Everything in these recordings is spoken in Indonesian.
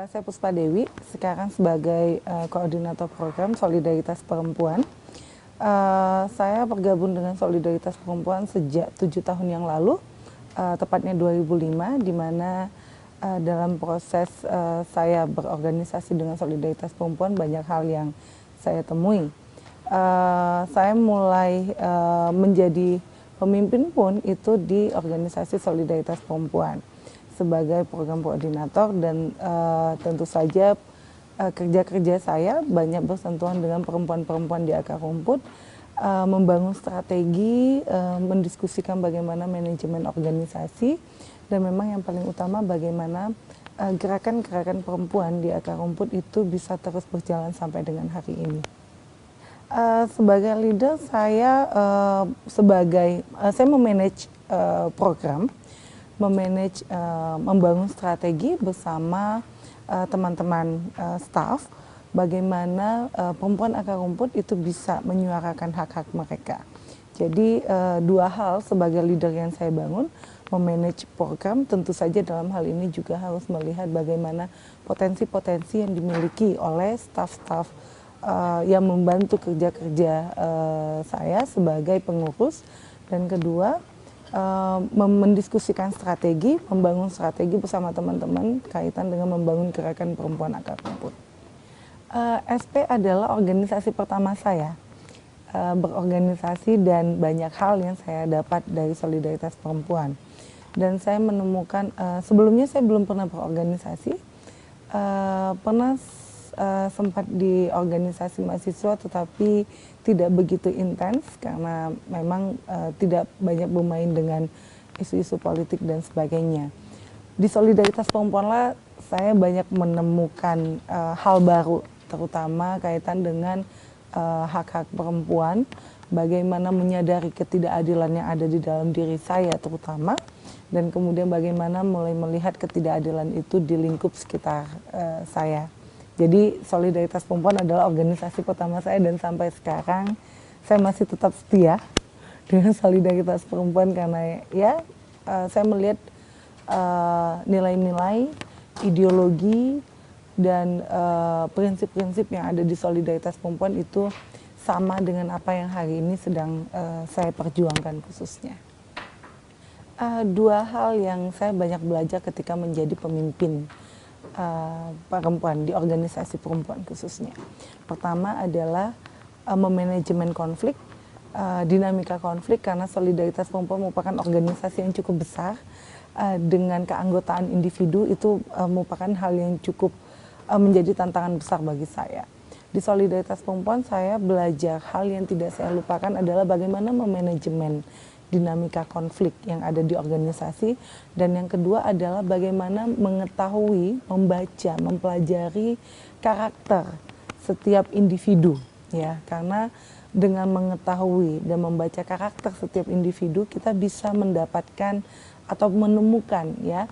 Saya Puspa Dewi, sekarang sebagai koordinator program Solidaritas Perempuan. Saya bergabung dengan Solidaritas Perempuan sejak 7 tahun yang lalu, tepatnya 2005, di mana dalam proses saya berorganisasi dengan Solidaritas Perempuan banyak hal yang saya temui. Saya mulai menjadi pemimpin pun itu di organisasi Solidaritas Perempuan sebagai program koordinator, dan tentu saja kerja-kerja saya banyak bersentuhan dengan perempuan-perempuan di akar rumput, membangun strategi, mendiskusikan bagaimana manajemen organisasi, dan memang yang paling utama bagaimana gerakan-gerakan perempuan di akar rumput itu bisa terus berjalan sampai dengan hari ini. Sebagai leader saya memanage program, membangun strategi bersama teman-teman staff, bagaimana perempuan akar rumput itu bisa menyuarakan hak-hak mereka. Jadi dua hal sebagai leader yang saya bangun, memanage program, tentu saja dalam hal ini juga harus melihat bagaimana potensi-potensi yang dimiliki oleh staff-staff yang membantu kerja-kerja saya sebagai pengurus, dan kedua mendiskusikan strategi, membangun strategi bersama teman-teman kaitan dengan membangun gerakan perempuan akar rumput. SP adalah organisasi pertama saya berorganisasi, dan banyak hal yang saya dapat dari Solidaritas Perempuan. Dan saya menemukan, sebelumnya saya belum pernah berorganisasi, pernah sempat di organisasi mahasiswa tetapi tidak begitu intens karena memang tidak banyak bermain dengan isu-isu politik dan sebagainya. Di Solidaritas Perempuanlah saya banyak menemukan hal baru, terutama kaitan dengan hak-hak perempuan, bagaimana menyadari ketidakadilan yang ada di dalam diri saya terutama, dan kemudian bagaimana mulai melihat ketidakadilan itu di lingkup sekitar saya. Jadi Solidaritas Perempuan adalah organisasi pertama saya, dan sampai sekarang saya masih tetap setia dengan Solidaritas Perempuan karena ya saya melihat nilai-nilai, ideologi, dan prinsip-prinsip yang ada di Solidaritas Perempuan itu sama dengan apa yang hari ini sedang saya perjuangkan khususnya. Dua hal yang saya banyak belajar ketika menjadi pemimpin perempuan di organisasi perempuan khususnya. Pertama adalah memanajemen konflik, dinamika konflik, karena Solidaritas Perempuan merupakan organisasi yang cukup besar dengan keanggotaan individu, itu merupakan hal yang cukup menjadi tantangan besar bagi saya. Di Solidaritas Perempuan saya belajar hal yang tidak saya lupakan adalah bagaimana memanajemen dinamika konflik yang ada di organisasi, dan yang kedua adalah bagaimana mengetahui, membaca, mempelajari karakter setiap individu, ya, karena dengan mengetahui dan membaca karakter setiap individu kita bisa mendapatkan atau menemukan ya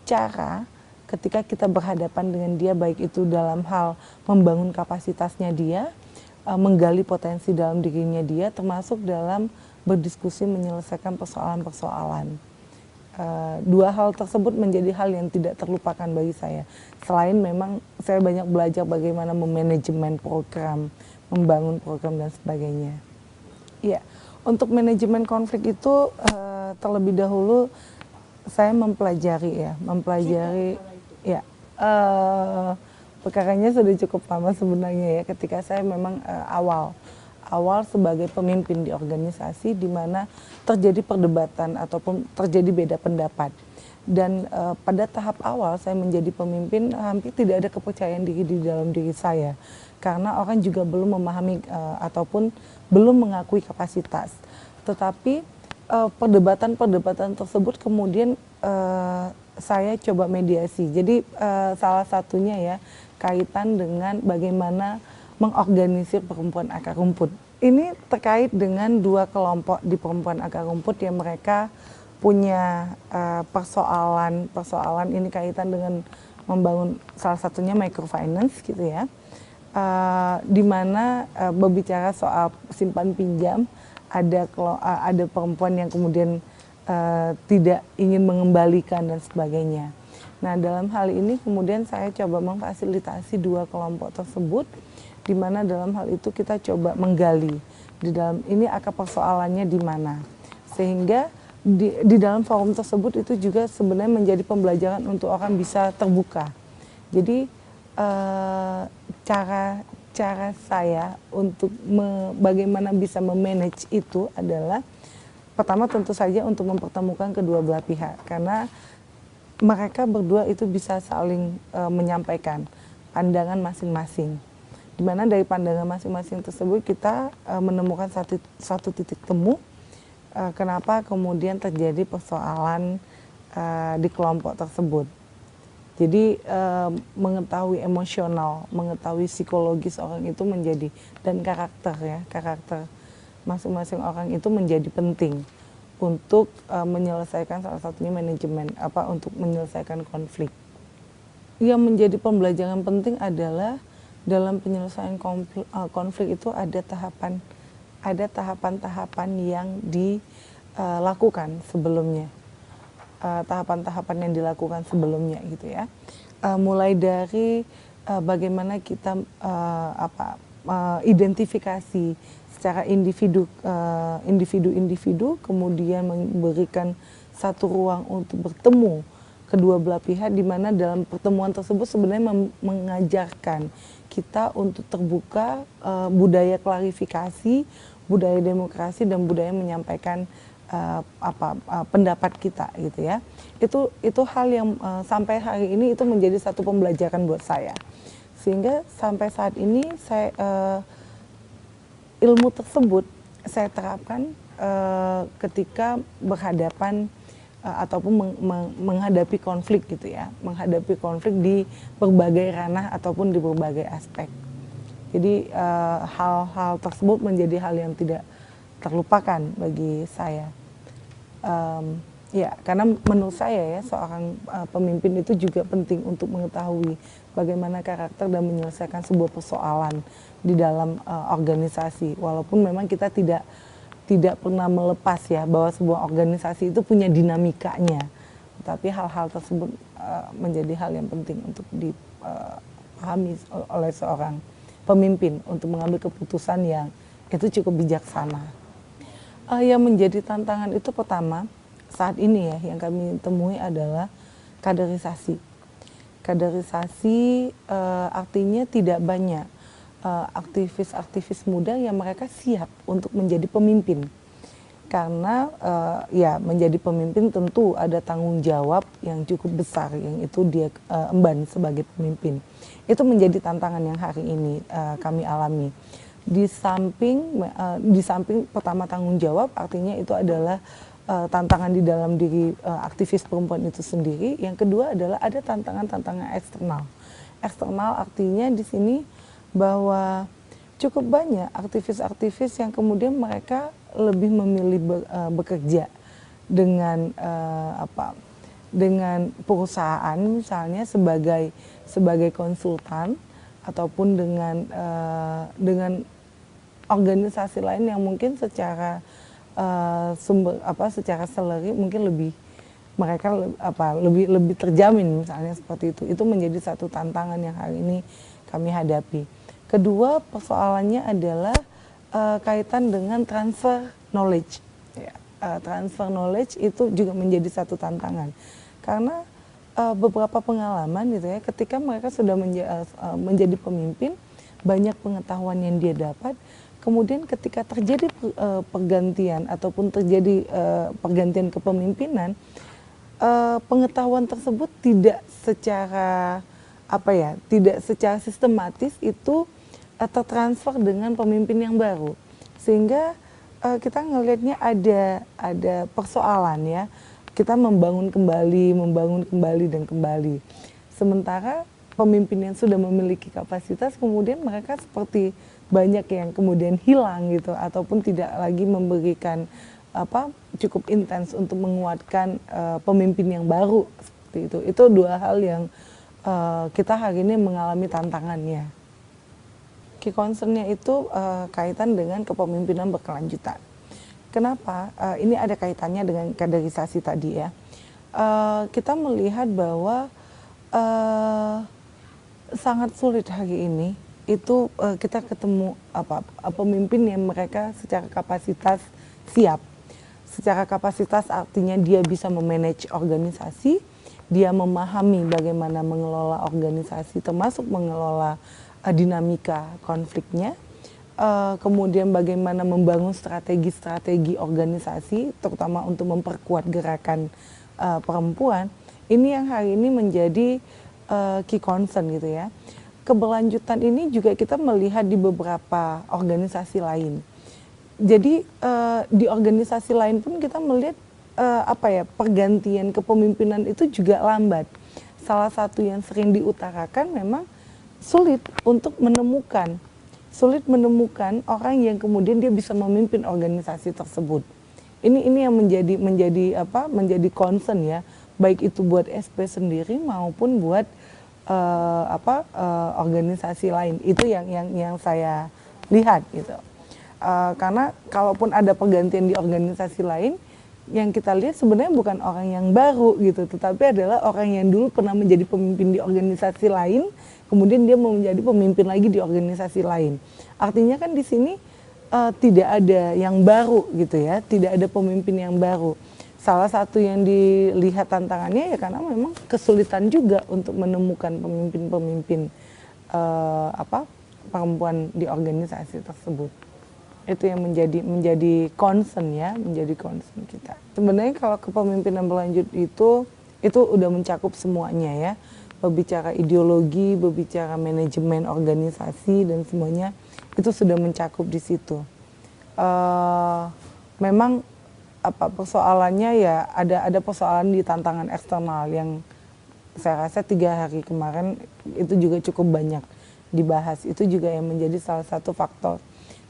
cara ketika kita berhadapan dengan dia, baik itu dalam hal membangun kapasitasnya dia, menggali potensi dalam dirinya dia, termasuk dalam berdiskusi menyelesaikan persoalan-persoalan. Dua hal tersebut menjadi hal yang tidak terlupakan bagi saya. Selain memang saya banyak belajar bagaimana memanajemen program, membangun program dan sebagainya. Ya, untuk manajemen konflik itu terlebih dahulu saya mempelajari ya. Perkaranya sudah cukup lama sebenarnya ya, ketika saya memang awal sebagai pemimpin di organisasi, di mana terjadi perdebatan ataupun terjadi beda pendapat, dan pada tahap awal saya menjadi pemimpin hampir tidak ada kepercayaan diri di dalam diri saya karena orang juga belum memahami ataupun belum mengakui kapasitas. Tetapi perdebatan tersebut kemudian saya coba mediasi. Jadi salah satunya ya kaitan dengan bagaimana mengorganisir perempuan akar rumput. Ini terkait dengan dua kelompok di perempuan akar rumput yang mereka punya persoalan ini kaitan dengan membangun, salah satunya microfinance gitu ya, di mana berbicara soal simpan pinjam, ada perempuan yang kemudian tidak ingin mengembalikan dan sebagainya. Nah, dalam hal ini kemudian saya coba memfasilitasi dua kelompok tersebut, di mana dalam hal itu kita coba menggali di dalam ini akar persoalannya di mana, sehingga di dalam forum tersebut itu juga sebenarnya menjadi pembelajaran untuk orang bisa terbuka. Jadi cara saya untuk bagaimana bisa memanage itu adalah pertama tentu saja untuk mempertemukan kedua belah pihak, karena mereka berdua itu bisa saling menyampaikan pandangan masing-masing. Di mana dari pandangan masing-masing tersebut kita menemukan satu titik temu kenapa kemudian terjadi persoalan di kelompok tersebut. Jadi mengetahui emosional, mengetahui psikologis orang itu menjadi, dan karakter masing-masing orang itu menjadi penting untuk menyelesaikan, salah satunya manajemen untuk menyelesaikan konflik. Yang menjadi pembelajaran penting adalah dalam penyelesaian konflik itu ada tahapan-tahapan yang dilakukan sebelumnya. Tahapan-tahapan yang dilakukan sebelumnya gitu ya. Mulai dari bagaimana kita identifikasi secara individu, kemudian memberikan satu ruang untuk bertemu kedua belah pihak, di mana dalam pertemuan tersebut sebenarnya mengajarkan kita untuk terbuka, budaya klarifikasi, budaya demokrasi, dan budaya menyampaikan pendapat kita gitu ya. Itu hal yang sampai hari ini itu menjadi satu pembelajaran buat saya, sehingga sampai saat ini saya ilmu tersebut saya terapkan ketika berhadapan ataupun menghadapi konflik gitu ya, menghadapi konflik di berbagai ranah ataupun di berbagai aspek. Jadi hal-hal tersebut menjadi hal yang tidak terlupakan bagi saya. Ya, karena menurut saya ya, seorang pemimpin itu juga penting untuk mengetahui bagaimana karakter dan menyelesaikan sebuah persoalan di dalam organisasi. Walaupun memang kita tidak pernah melepas ya bahwa sebuah organisasi itu punya dinamikanya, tapi hal-hal tersebut menjadi hal yang penting untuk dipahami oleh seorang pemimpin untuk mengambil keputusan yang itu cukup bijaksana. Yang menjadi tantangan itu pertama saat ini ya yang kami temui adalah kaderisasi. Kaderisasi artinya tidak banyak aktivis-aktivis muda yang mereka siap untuk menjadi pemimpin. Karena ya menjadi pemimpin tentu ada tanggung jawab yang cukup besar yang itu dia emban sebagai pemimpin. Itu menjadi tantangan yang hari ini kami alami. Di samping pertama tanggung jawab, artinya itu adalah tantangan di dalam diri aktivis perempuan itu sendiri. Yang kedua adalah ada tantangan-tantangan eksternal. Eksternal artinya di sini bahwa cukup banyak aktivis-aktivis yang kemudian mereka lebih memilih bekerja dengan dengan perusahaan misalnya sebagai konsultan, ataupun dengan organisasi lain yang mungkin secara secara salary mungkin mereka lebih terjamin misalnya seperti itu. Itu menjadi satu tantangan yang hari ini kami hadapi. Kedua, persoalannya adalah kaitan dengan transfer knowledge. Ya, transfer knowledge itu juga menjadi satu tantangan karena beberapa pengalaman gitu ya, ketika mereka sudah menjadi pemimpin, banyak pengetahuan yang dia dapat. Kemudian ketika terjadi pergantian ataupun terjadi pergantian kepemimpinan, pengetahuan tersebut tidak secara sistematis itu tertransfer dengan pemimpin yang baru, sehingga kita ngelihatnya ada persoalan ya, kita membangun kembali dan kembali. Sementara pemimpin yang sudah memiliki kapasitas kemudian mereka seperti banyak yang kemudian hilang gitu, ataupun tidak lagi memberikan cukup intens untuk menguatkan pemimpin yang baru seperti itu. Itu dua hal yang kita hari ini mengalami tantangannya. Key concern-nya itu kaitan dengan kepemimpinan berkelanjutan. Kenapa? Ini ada kaitannya dengan kaderisasi tadi ya. Kita melihat bahwa eh, sangat sulit hari ini. Itu kita ketemu pemimpin yang mereka secara kapasitas siap. Secara kapasitas artinya dia bisa memanage organisasi, dia memahami bagaimana mengelola organisasi, termasuk mengelola dinamika konfliknya, kemudian bagaimana membangun strategi-strategi organisasi, terutama untuk memperkuat gerakan perempuan. Ini yang hari ini menjadi key concern gitu ya. Keberlanjutan ini juga kita melihat di beberapa organisasi lain. Jadi di organisasi lain pun kita melihat pergantian kepemimpinan itu juga lambat. Salah satu yang sering diutarakan memang sulit menemukan orang yang kemudian dia bisa memimpin organisasi tersebut. Ini yang menjadi concern ya, baik itu buat SP sendiri maupun buat organisasi lain. Itu yang saya lihat gitu. Karena kalaupun ada pergantian di organisasi lain, yang kita lihat sebenarnya bukan orang yang baru gitu, tetapi adalah orang yang dulu pernah menjadi pemimpin di organisasi lain, kemudian dia mau menjadi pemimpin lagi di organisasi lain. Artinya kan di sini tidak ada yang baru gitu ya, tidak ada pemimpin yang baru. Salah satu yang dilihat tantangannya ya karena memang kesulitan juga untuk menemukan pemimpin-pemimpin perempuan di organisasi tersebut. Itu yang menjadi concern ya, menjadi concern kita. Sebenarnya kalau kepemimpinan berlanjut itu udah mencakup semuanya ya. Berbicara ideologi, berbicara manajemen organisasi dan semuanya itu sudah mencakup di situ. Memang persoalannya ya ada persoalan di tantangan eksternal yang saya rasa 3 hari kemarin itu juga cukup banyak dibahas. Itu juga yang menjadi salah satu faktor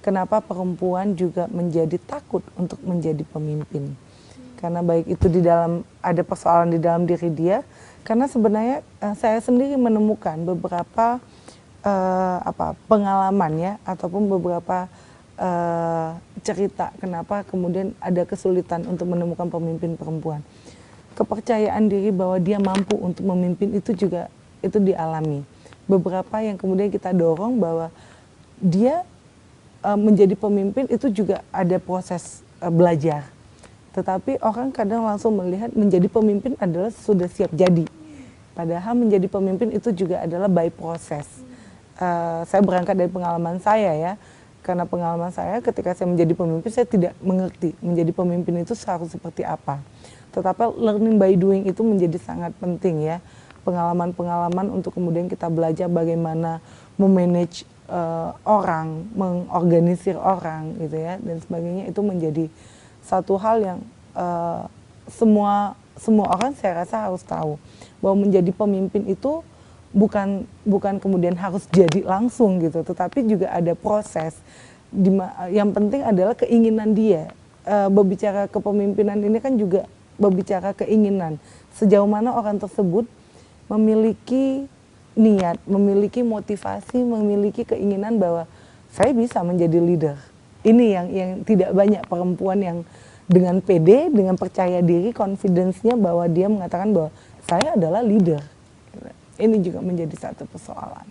kenapa perempuan juga menjadi takut untuk menjadi pemimpin. Karena baik itu ada persoalan di dalam diri dia, karena sebenarnya saya sendiri menemukan beberapa pengalaman ya, ataupun beberapa cerita kenapa kemudian ada kesulitan untuk menemukan pemimpin perempuan. Kepercayaan diri bahwa dia mampu untuk memimpin itu juga itu dialami. Beberapa yang kemudian kita dorong bahwa dia menjadi pemimpin itu juga ada proses belajar. Tetapi orang kadang langsung melihat menjadi pemimpin adalah sudah siap jadi. Padahal menjadi pemimpin itu juga adalah by proses. Saya berangkat dari pengalaman saya ya. Karena pengalaman saya ketika saya menjadi pemimpin, saya tidak mengerti menjadi pemimpin itu harus seperti apa. Tetapi learning by doing itu menjadi sangat penting ya. Pengalaman-pengalaman untuk kemudian kita belajar bagaimana memanage orang, mengorganisir orang gitu ya, dan sebagainya. Itu menjadi satu hal yang semua orang saya rasa harus tahu. Bahwa menjadi pemimpin itu bukan kemudian harus jadi langsung gitu, tetapi juga ada proses. Yang penting adalah keinginan dia. Berbicara kepemimpinan ini kan juga berbicara keinginan. Sejauh mana orang tersebut memiliki niat, memiliki motivasi, memiliki keinginan bahwa saya bisa menjadi leader. Ini yang tidak banyak perempuan yang dengan pede, dengan percaya diri, confidence-nya bahwa dia mengatakan bahwa saya adalah leader. Ini juga menjadi satu persoalan.